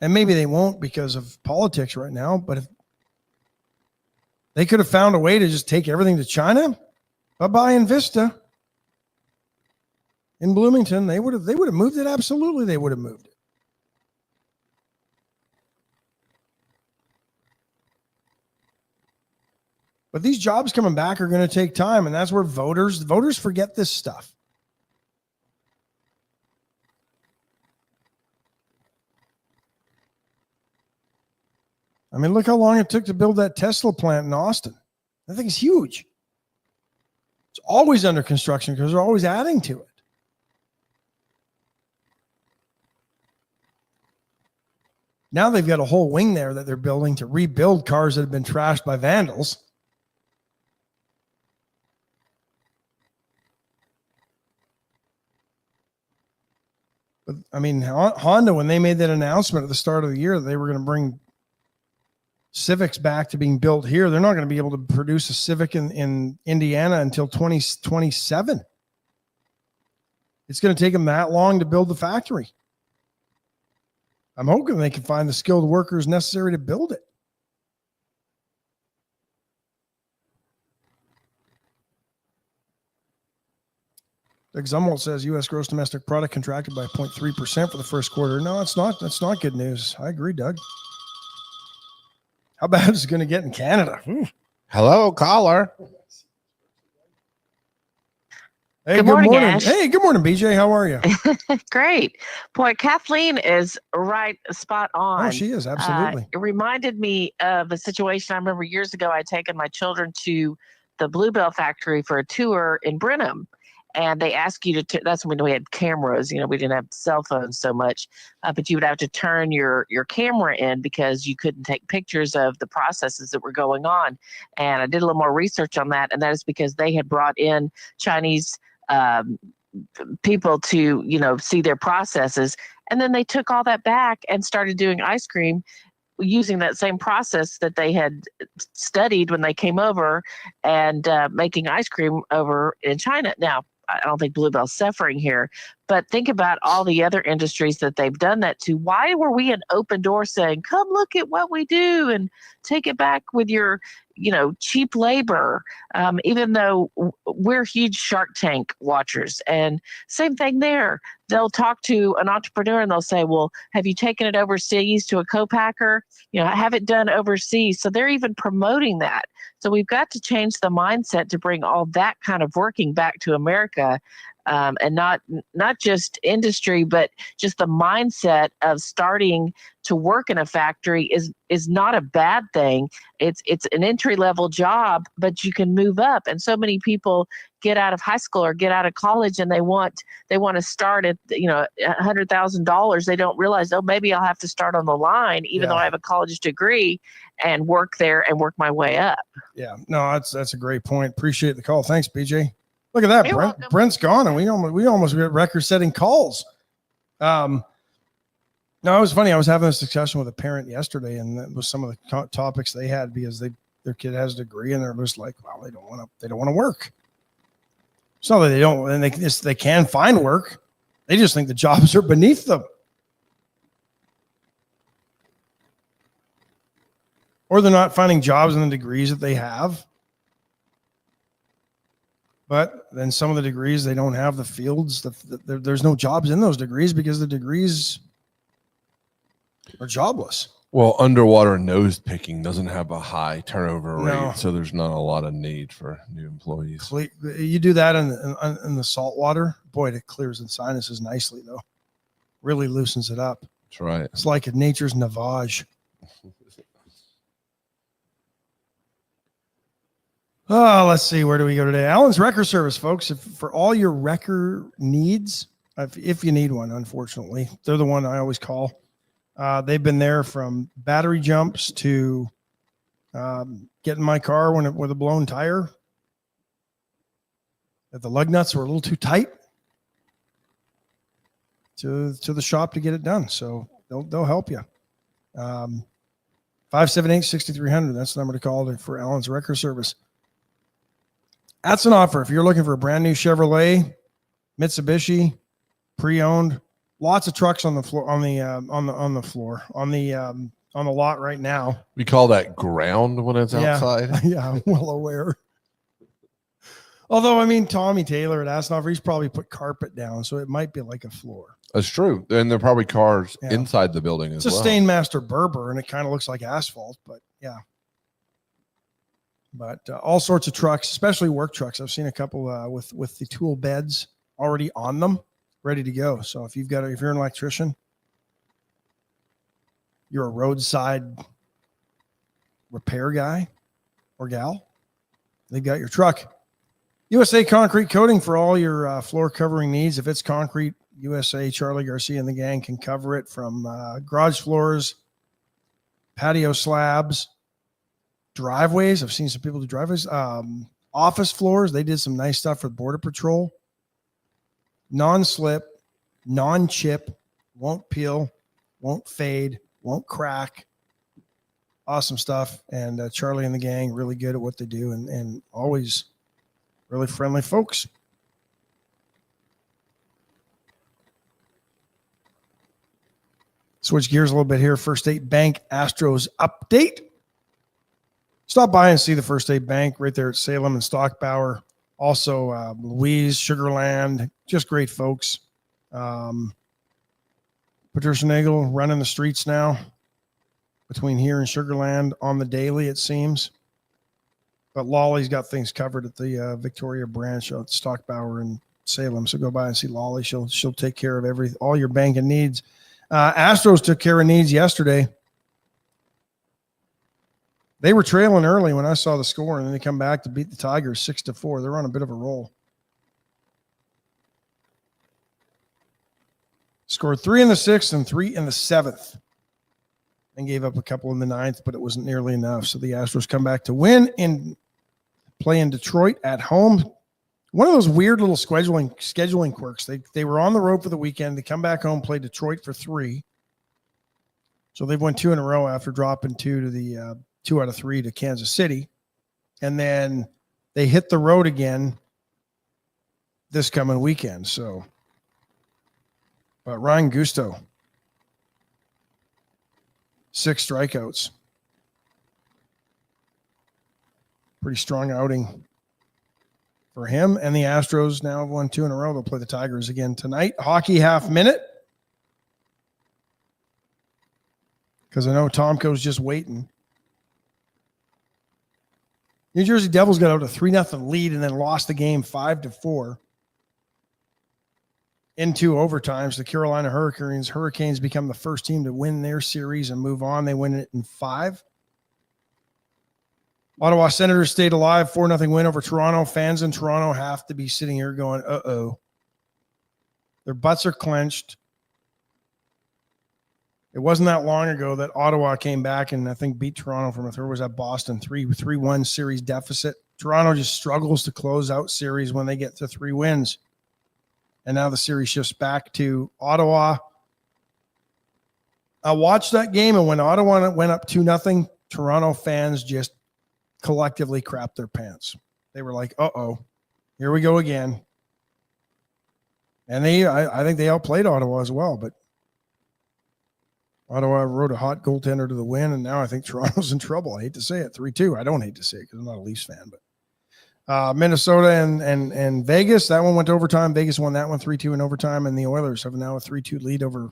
and maybe they won't because of politics right now, but if they could have found a way to just take everything to China, bye-bye Avista in Bloomington, they would have moved it. Absolutely, they would have moved it. But these jobs coming back are going to take time, and that's where voters forget this stuff. I mean, look how long it took to build that Tesla plant in Austin. That thing is huge. It's always under construction because they're always adding to it. Now they've got a whole wing there that they're building to rebuild cars that have been trashed by vandals. But I mean, Honda, when they made that announcement at the start of the year, they were going to bring Civics back to being built here. They're not going to be able to produce a Civic in Indiana until 2027. It's going to take them that long to build the factory. I'm hoping they can find the skilled workers necessary to build it. Doug Zumwalt says U.S. gross domestic product contracted by 0.3% for the first quarter. No, it's not. That's not good news. I agree, Doug. How bad is it going to get in Canada? Hello, caller. Hey, Good morning, Ash. Hey, good morning, BJ. How are you? Great. Boy, Kathleen is right spot on. Oh, she is. Absolutely. It reminded me of a situation I remember years ago. I'd taken my children to the Bluebell factory for a tour in Brenham. And they ask you to, that's when we had cameras, we didn't have cell phones so much, but you would have to turn your camera in because you couldn't take pictures of the processes that were going on. And I did a little more research on that. And that is because they had brought in Chinese people to, see their processes. And then they took all that back and started doing ice cream using that same process that they had studied when they came over and making ice cream over in China. Now, I don't think Bluebell's suffering here, but think about all the other industries that they've done that to. Why were we an open door saying, come look at what we do and take it back with your, cheap labor, even though we're huge Shark Tank watchers. And same thing there. They'll talk to an entrepreneur and they'll say, well, have you taken it overseas to a co-packer? Have it done overseas. So they're even promoting that. So we've got to change the mindset to bring all that kind of working back to America. And not just industry, but just the mindset of starting to work in a factory is not a bad thing. It's an entry level job, but you can move up. And so many people get out of high school or get out of college and they want to start at $100,000. They don't realize, maybe I'll have to start on the line, even though I have a college degree, and work there and work my way up. Yeah, no, that's a great point. Appreciate the call. Thanks, BJ. Look at that, Brent. Brent's gone, and we almost get record-setting calls. No, it was funny. I was having this discussion with a parent yesterday, and that was some of the topics they had because their kid has a degree, and they're just like, well, they don't want to work. It's not that they don't, and they can find work. They just think the jobs are beneath them. Or they're not finding jobs in the degrees that they have. But then some of the degrees, they don't have the fields. There's no jobs in those degrees because the degrees are jobless. Well, underwater nose picking doesn't have a high turnover rate, No. so there's not a lot of need for new employees. You do that in the salt water, boy, it clears the sinuses nicely, though. Really loosens it up. That's right. It's like nature's navage. Oh, let's see. Where do we go today? Allen's Wrecker Service, folks. For all your wrecker needs, if you need one, unfortunately, they're the one I always call. They've been there from battery jumps to getting my car with a blown tire. If the lug nuts were a little too tight, to the shop to get it done. So they'll help you. 578-6300. That's the number to call for Allen's Wrecker Service. That's an offer. If you're looking for a brand new Chevrolet, Mitsubishi, pre-owned, lots of trucks on the floor, on the lot right now. We call that ground when it's outside. Yeah, I'm well aware. Although, I mean, Tommy Taylor at Asnover, he's probably put carpet down, so it might be like a floor. That's true. And there are probably cars inside the building as well. It's a Stainmaster Berber, and it kind of looks like asphalt, but yeah. But all sorts of trucks, especially work trucks. I've seen a couple with the tool beds already on them, ready to go. So if you're an electrician, you're a roadside repair guy or gal, they've got your truck. USA Concrete Coating for all your floor covering needs. If it's concrete, USA, Charlie Garcia and the gang can cover it, from garage floors, patio slabs, driveways. I've seen some people do driveways. Office floors. They did some nice stuff for Border Patrol. Non-slip, non-chip, won't peel, won't fade, won't crack. Awesome stuff. And Charlie and the gang, really good at what they do, and always really friendly folks. Switch gears a little bit here. First State Bank Astros update. Stop by and see the First State Bank right there at Salem and Stockbauer. Also, Louise, Sugarland, just great folks. Patricia Nagel running the streets now between here and Sugarland on the daily, it seems. But Lolly's got things covered at the Victoria branch at Stockbauer and Salem. So go by and see Lolly. She'll take care of all your banking needs. Astros took care of needs yesterday. They were trailing early when I saw the score, and then they come back to beat the Tigers 6-4. They're on a bit of a roll. Scored 3 in the 6th and 3 in the 7th. And gave up a couple in the 9th, but it wasn't nearly enough. So the Astros come back to win and play in Detroit at home. One of those weird little scheduling quirks. They were on the road for the weekend. They come back home, play Detroit for 3. So they've won 2 in a row after dropping 2 to the 2 out of 3 to Kansas City. And then they hit the road again this coming weekend. So, but Ryan Gusto, 6 strikeouts. Pretty strong outing for him. And the Astros now have won 2 in a row. They'll play the Tigers again tonight. Hockey half minute. Because I know Tomko's just waiting. New Jersey Devils got out a 3-0 lead and then lost the game 5-4. In 2 overtimes, the Carolina Hurricanes become the first team to win their series and move on. They win it in 5. Ottawa Senators stayed alive, 4-0 win over Toronto. Fans in Toronto have to be sitting here going, uh-oh. Their butts are clenched. It wasn't that long ago that Ottawa came back and I think beat Toronto from was at Boston 3-1 series deficit. Toronto just struggles to close out series when they get to 3 wins. And now the series shifts back to Ottawa. I watched that game, and when Ottawa went up 2-0, Toronto fans just collectively crapped their pants. They were like, uh-oh, here we go again. And I think they outplayed Ottawa as well, but Ottawa rode a hot goaltender to the win, and now I think Toronto's in trouble. I hate to say it, 3-2. I don't hate to say it because I'm not a Leafs fan, but Minnesota and Vegas, that one went to overtime. Vegas won that one 3-2 in overtime, and the Oilers have now a 3-2 lead over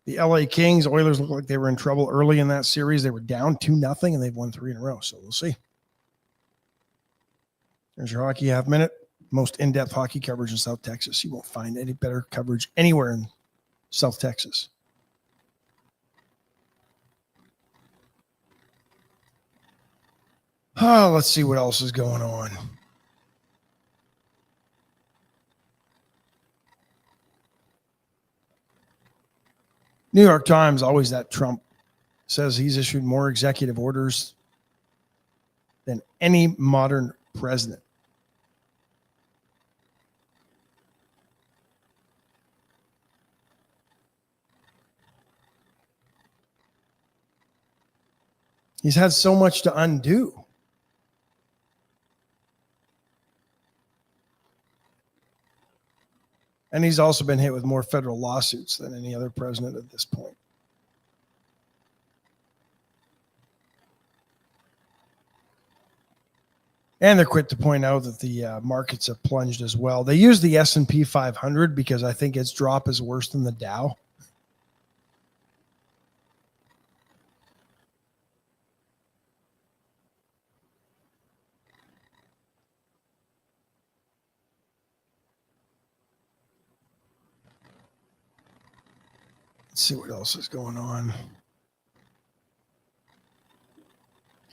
the LA Kings. Oilers look like they were in trouble early in that series. They were down 2-0, and they've won 3 in a row, so we'll see. There's your hockey half minute. Most in-depth hockey coverage in South Texas. You won't find any better coverage anywhere in South Texas. Oh, let's see what else is going on. New York Times, always that Trump says he's issued more executive orders than any modern president. He's had so much to undo. And he's also been hit with more federal lawsuits than any other president at this point. And they're quick to point out that the markets have plunged as well. They use the S&P 500 because I think its drop is worse than the Dow. Let's see what else is going on.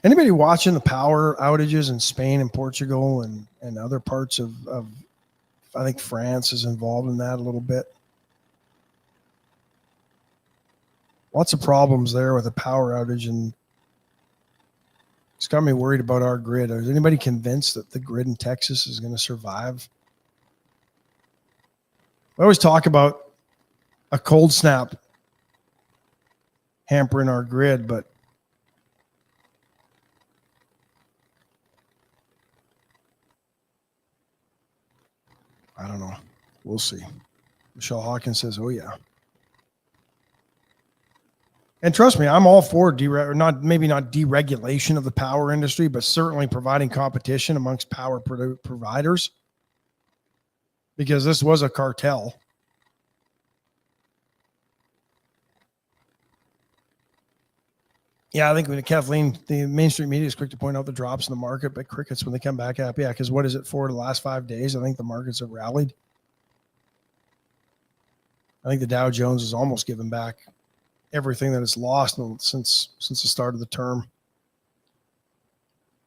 Anybody watching the power outages in Spain and Portugal and other parts of I think France is involved in that a little bit. Lots of problems there with the power outage, and it's got me worried about our grid. Is anybody convinced that the grid in Texas is going to survive? We always talk about a cold snap hampering our grid, but I don't know. We'll see. Michelle Hawkins says, oh, yeah. And trust me, I'm all for maybe not deregulation of the power industry, but certainly providing competition amongst power providers, because this was a cartel. Yeah, I think when Kathleen, the mainstream media is quick to point out the drops in the market, but crickets when they come back up. Yeah, because what is it for the last 5 days? I think the markets have rallied. I think the Dow Jones has almost given back everything that it's lost since the start of the term.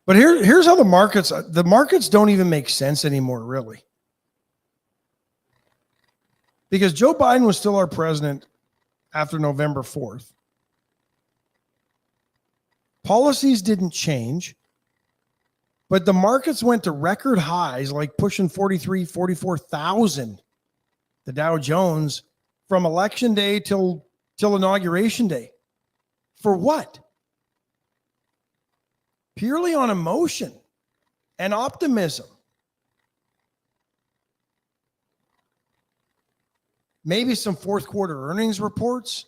But here's how the markets don't even make sense anymore, really. Because Joe Biden was still our president after November 4th. Policies didn't change, but the markets went to record highs, like pushing 44,000, the Dow Jones, from election day till inauguration day. For what? Purely on emotion and optimism. Maybe some fourth quarter earnings reports,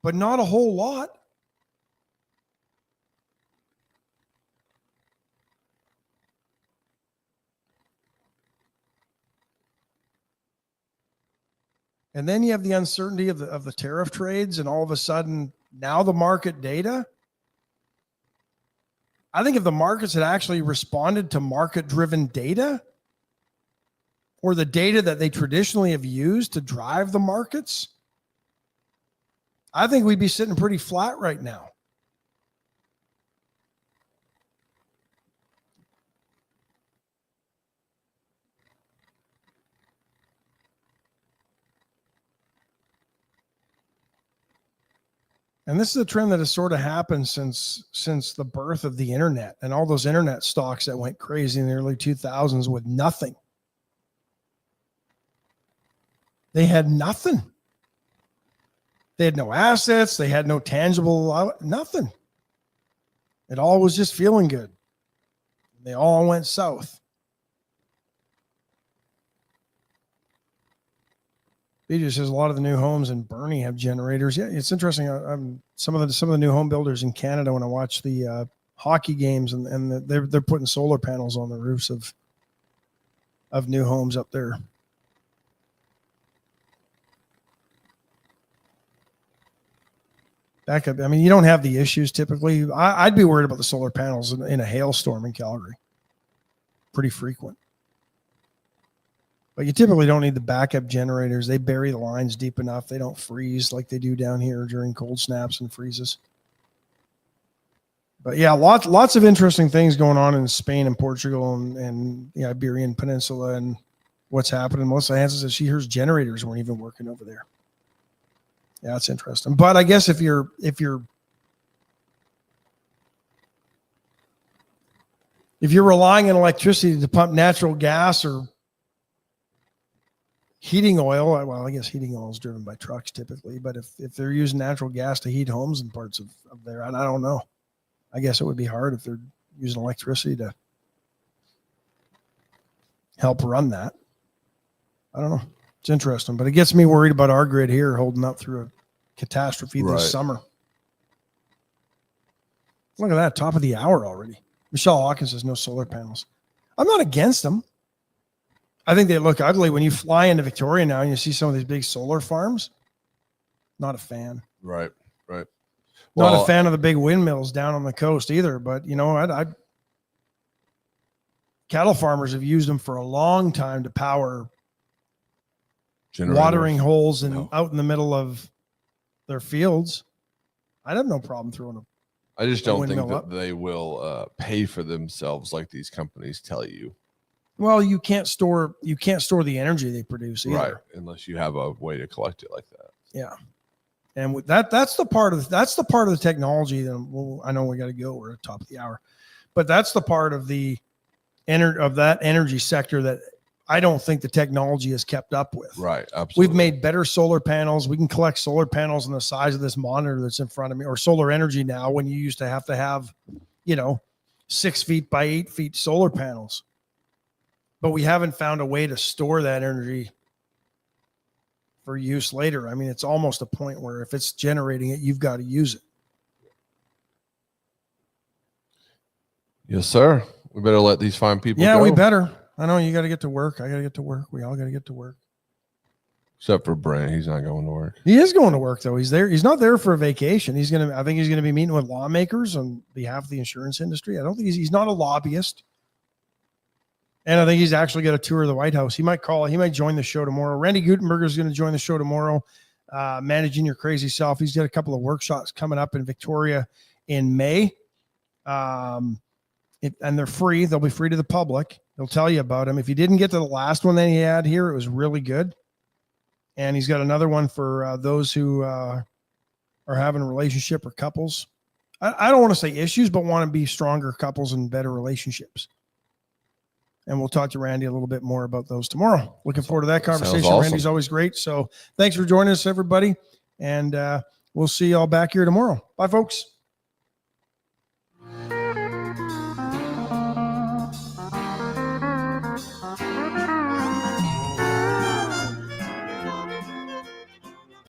but not a whole lot. And then you have the uncertainty of the tariff trades, and all of a sudden now the market data. I think if the markets had actually responded to market-driven data, or the data that they traditionally have used to drive the markets, I think we'd be sitting pretty flat right now. And this is a trend that has sort of happened since the birth of the internet and all those internet stocks that went crazy in the early 2000s with nothing. They had nothing. They had no assets. They had no tangible, nothing. It all was just feeling good. They all went south. DJ says a lot of the new homes in Burnie have generators. Yeah, it's interesting. Some of the new home builders in Canada, when I watch the hockey games, and they're putting solar panels on the roofs of new homes up there. Backup. I mean, you don't have the issues typically. I'd be worried about the solar panels in a hailstorm in Calgary. Pretty frequent. But you typically don't need the backup generators. They bury the lines deep enough. They don't freeze like they do down here during cold snaps and freezes. But yeah, lots of interesting things going on in Spain and Portugal and the Iberian Peninsula and what's happening. Melissa Hansen says she hears generators weren't even working over there. Yeah, it's interesting. But I guess if you're relying on electricity to pump natural gas or heating oil, well, I guess heating oil is driven by trucks typically, but if they're using natural gas to heat homes in parts of there, I don't know. I guess it would be hard if they're using electricity to help run that. I don't know. It's interesting, but it gets me worried about our grid here holding up through a catastrophe this summer. Look at that, top of the hour already. Michelle Hawkins says no solar panels. I'm not against them. I think they look ugly when you fly into Victoria now and you see some of these big solar farms. Not a fan. Right. Not a fan of the big windmills down on the coast either. But, cattle farmers have used them for a long time to power watering holes and out in the middle of their fields. I'd have no problem throwing them. I just don't think that they will pay for themselves like these companies tell you. Well, you can't store the energy they produce either. Right, unless you have a way to collect it like that. Yeah. And with that's the part of the technology that I know we got to go. We're at the top of the hour, but that's the part of that energy sector that I don't think the technology has kept up with. Right, absolutely. We've made better solar panels. We can collect solar panels in the size of this monitor that's in front of me, or solar energy now. When you used to have 6 feet by 8 feet solar panels, but we haven't found a way to store that energy for use later. I mean, it's almost a point where if it's generating it, you've got to use it. Yes, sir. We better let these fine people go. Yeah, we better. I know you got to get to work. I got to get to work. We all got to get to work. Except for Brent. He's not going to work. He is going to work, though. He's there. He's not there for a vacation. I think he's going to be meeting with lawmakers on behalf of the insurance industry. I don't think he's not a lobbyist. And I think he's actually got a tour of the White House. He might join the show tomorrow. Randy Gutenberger is going to join the show tomorrow, managing your crazy self. He's got a couple of workshops coming up in Victoria in May. And they're free. They'll be free to the public. He'll tell you about them. If you didn't get to the last one that he had here, it was really good. And he's got another one for those who are having a relationship or couples. I don't want to say issues, but want to be stronger couples and better relationships. And we'll talk to Randy a little bit more about those tomorrow. Looking forward to that conversation. Awesome. Randy's always great. So thanks for joining us, everybody. And we'll see you all back here tomorrow. Bye, folks.